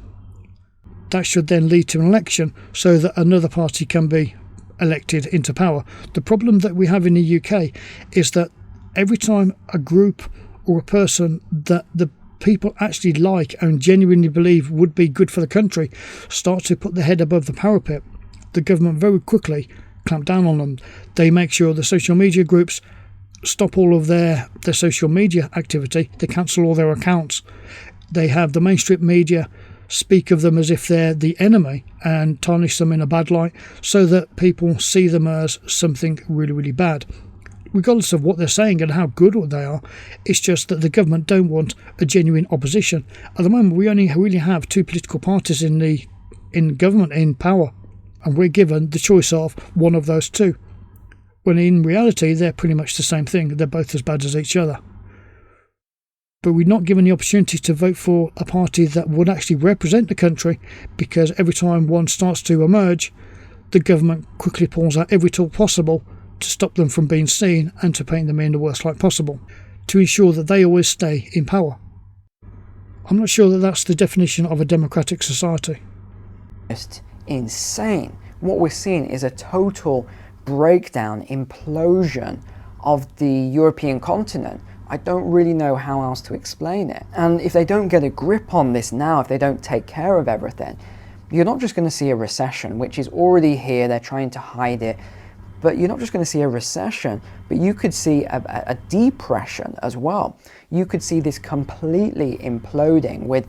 That should then lead to an election so that another party can be elected into power. The problem that we have in the UK is that every time a group or a person that the people actually like and genuinely believe would be good for the country start to put their head above the parapet, the government very quickly clamp down on them. They make sure the social media groups stop all of their social media activity. They cancel all their accounts. They have the mainstream media speak of them as if they're the enemy and tarnish them in a bad light so that people see them as something really, really bad. Regardless of what they're saying and how good they are, it's just that the government don't want a genuine opposition. At the moment, we only really have 2 political parties in government, in power, and we're given the choice of one of those 2. When in reality, they're pretty much the same thing. They're both as bad as each other. But we're not given the opportunity to vote for a party that would actually represent the country, because every time one starts to emerge, the government quickly pulls out every tool possible to stop them from being seen and to paint them in the worst light possible, to ensure that they always stay in power. I'm not sure that that's the definition of a democratic society. Just insane. What we're seeing is a total breakdown, implosion of the European continent. I don't really know how else to explain it. And if they don't get a grip on this now, if they don't take care of everything, you're not just going to see a recession, which is already here. They're trying to hide it. But you're not just going to see a recession, but you could see a depression as well. You could see this completely imploding with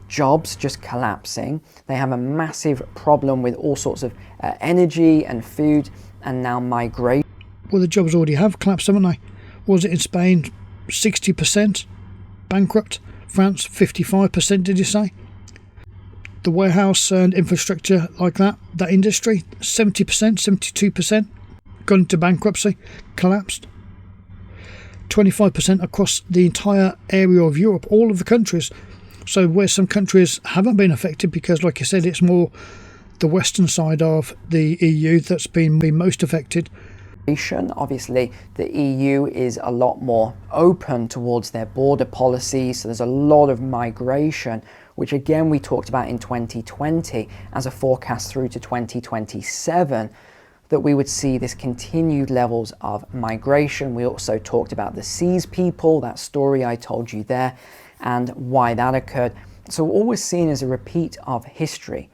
jobs just collapsing. They have a massive problem with all sorts of energy and food and now migration. Well, the jobs already have collapsed, haven't they? Was it in Spain? 60% bankrupt. France, 55%, did you say? The warehouse and infrastructure like that industry, 70%, 72%, gone into bankruptcy, collapsed. 25% across the entire area of Europe, all of the countries. So where some countries haven't been affected, because like I said, it's more the western side of the EU that's been most affected. Obviously, the EU is a lot more open towards their border policies, so there's a lot of migration, which again we talked about in 2020 as a forecast through to 2027, that we would see this continued levels of migration. We also talked about the seas people, that story I told you there, and why that occurred. So all we're seeing is a repeat of history.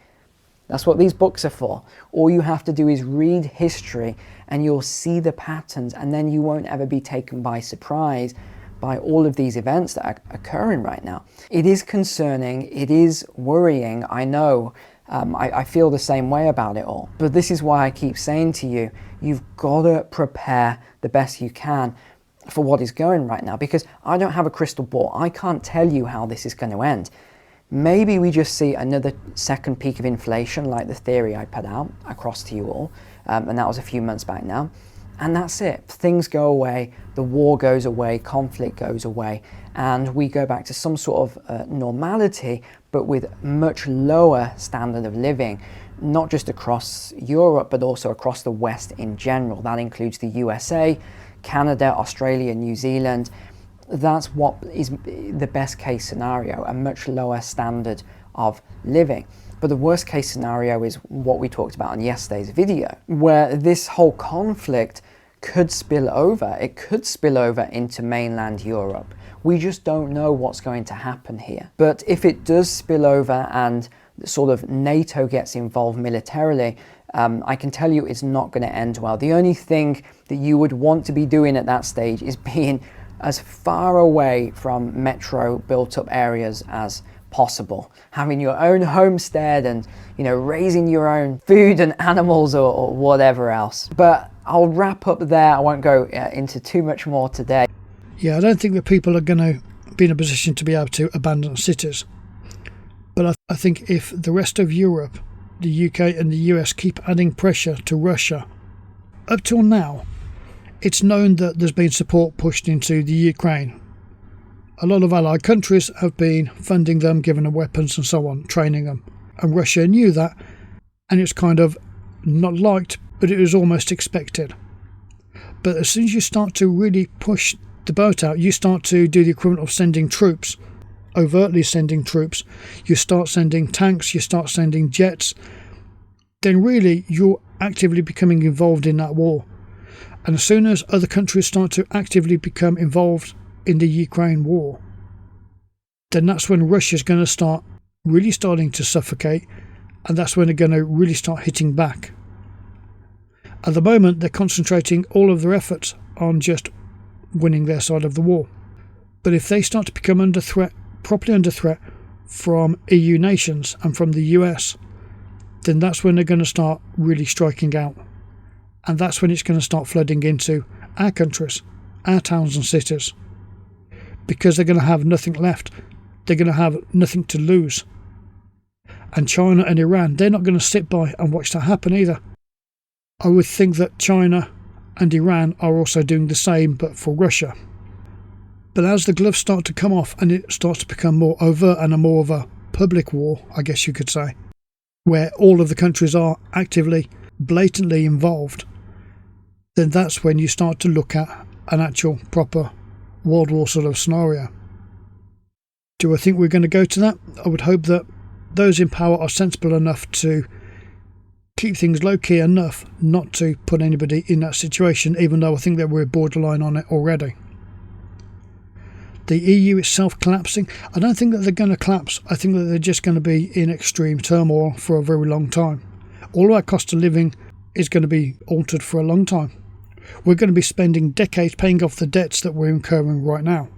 That's what these books are for. All you have to do is read history and you'll see the patterns, and then you won't ever be taken by surprise by all of these events that are occurring right now. It is concerning, it is worrying, I know. I feel the same way about it all. But this is why I keep saying to you, you've got to prepare the best you can for what is going right now, because I don't have a crystal ball. I can't tell you how this is going to end. Maybe we just see another second peak of inflation, like the theory I put out across to you all, and that was a few months back now. And that's it. Things go away, the war goes away, conflict goes away, and we go back to some sort of normality, but with much lower standard of living, not just across Europe, but also across the West in general. That includes the USA, Canada, Australia, New Zealand. That's what is the best case scenario, a much lower standard of living. But the worst case scenario is what we talked about in yesterday's video, where this whole conflict could spill over. It could spill over into mainland Europe. We just don't know what's going to happen here. But if it does spill over and sort of NATO gets involved militarily, I can tell you it's not going to end well. The only thing that you would want to be doing at that stage is being as far away from metro built up areas as possible, having your own homestead and, you know, raising your own food and animals or whatever else. But I'll wrap up there. I won't go into too much more today. Yeah, I don't think that people are going to be in a position to be able to abandon cities. But I think if the rest of Europe, the UK and the US keep adding pressure to Russia, up till now, it's known that there's been support pushed into the Ukraine. A lot of allied countries have been funding them, giving them weapons and so on, training them. And Russia knew that, and it's kind of not liked, but it was almost expected. But as soon as you start to really push the boat out, you start to do the equivalent of sending troops, overtly sending troops. You start sending tanks, you start sending jets. Then really you're actively becoming involved in that war. And as soon as other countries start to actively become involved in the Ukraine war, then that's when Russia's going to start really starting to suffocate, and that's when they're going to really start hitting back. At the moment, they're concentrating all of their efforts on just winning their side of the war. But if they start to become under threat, properly under threat from EU nations and from the US, then that's when they're going to start really striking out. And that's when it's going to start flooding into our countries, our towns and cities. Because they're going to have nothing left. They're going to have nothing to lose. And China and Iran, they're not going to sit by and watch that happen either. I would think that China and Iran are also doing the same, but for Russia. But as the gloves start to come off and it starts to become more overt and a more of a public war, I guess you could say, where all of the countries are actively, blatantly involved, then that's when you start to look at an actual proper World War sort of scenario. Do I think we're going to go to that? I would hope that those in power are sensible enough to keep things low-key enough not to put anybody in that situation, even though I think that we're borderline on it already. The EU itself collapsing, I don't think that they're going to collapse. I think that they're just going to be in extreme turmoil for a very long time. All of our cost of living is going to be altered for a long time. We're going to be spending decades paying off the debts that we're incurring right now.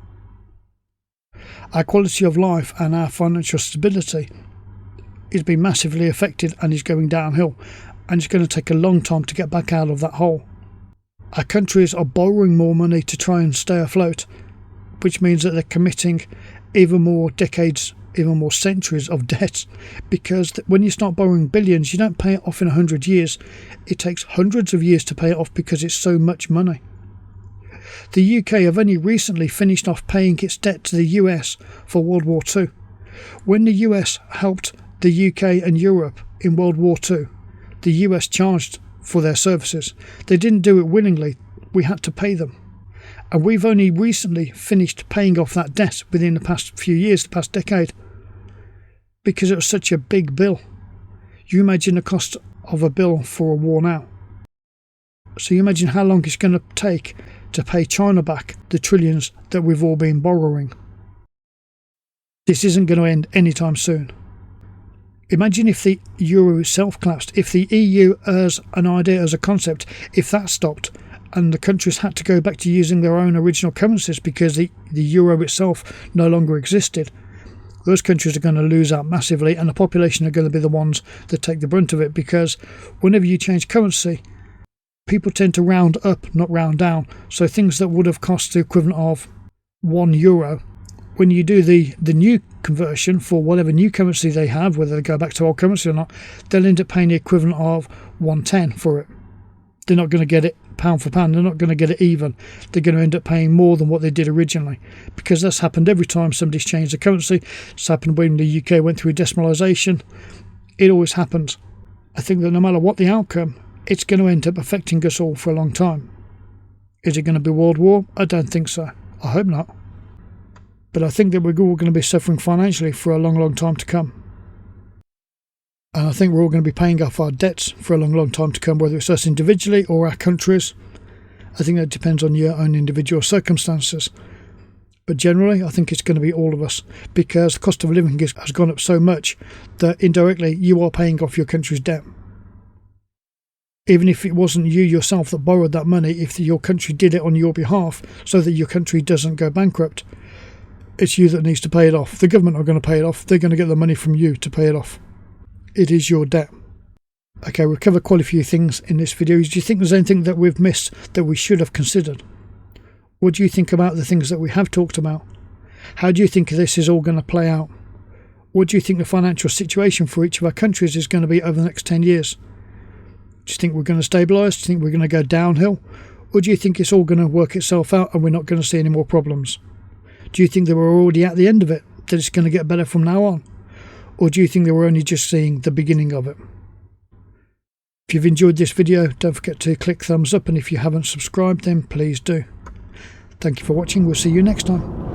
Our quality of life and our financial stability is being massively affected and is going downhill, and it's going to take a long time to get back out of that hole. Our countries are borrowing more money to try and stay afloat, which means that they're committing even more decades, even more centuries of debts, because when you start borrowing billions, you don't pay it off in 100 years. It takes hundreds of years to pay it off because it's so much money. The UK have only recently finished off paying its debt to the US for World War II. When the US helped the UK and Europe in World War II, the US charged for their services. They didn't do it willingly. We had to pay them. And we've only recently finished paying off that debt within the past few years, the past decade, because it was such a big bill. You imagine the cost of a bill for a war now. So you imagine how long it's going to take to pay China back the trillions that we've all been borrowing. This isn't going to end anytime soon. Imagine if the euro itself collapsed, if the EU as an idea, as a concept, if that stopped, and the countries had to go back to using their own original currencies because the euro itself no longer existed. Those countries are going to lose out massively, and the population are going to be the ones that take the brunt of it, because whenever you change currency, people tend to round up, not round down. So things that would have cost the equivalent of €1, when you do the new conversion for whatever new currency they have, whether they go back to old currency or not, they'll end up paying the equivalent of 110 for it. They're not going to get it pound for pound. They're not going to get it even. They're going to end up paying more than what they did originally, because that's happened every time somebody's changed the currency. It's happened when the UK went through decimalisation. It always happens. I think that no matter what the outcome, it's going to end up affecting us all for a long time. Is it going to be world war? I don't think so. I hope not. But I think that we're all going to be suffering financially for a long, long time to come. And I think we're all going to be paying off our debts for a long, long time to come, whether it's us individually or our countries. I think that depends on your own individual circumstances. But generally, I think it's going to be all of us, because the cost of living has gone up so much that indirectly you are paying off your country's debt. Even if it wasn't you yourself that borrowed that money, if your country did it on your behalf so that your country doesn't go bankrupt, it's you that needs to pay it off. The government are going to pay it off. They're going to get the money from you to pay it off. It is your debt. Okay, we've covered quite a few things in this video. Do you think there's anything that we've missed that we should have considered? What do you think about the things that we have talked about? How do you think this is all going to play out? What do you think the financial situation for each of our countries is going to be over the next 10 years? Do you think we're going to stabilise? Do you think we're going to go downhill? Or do you think it's all going to work itself out and we're not going to see any more problems? Do you think that we're already at the end of it, that it's going to get better from now on? Or do you think that we're only just seeing the beginning of it? If you've enjoyed this video, don't forget to click thumbs up, and if you haven't subscribed, then please do. Thank you for watching. We'll see you next time.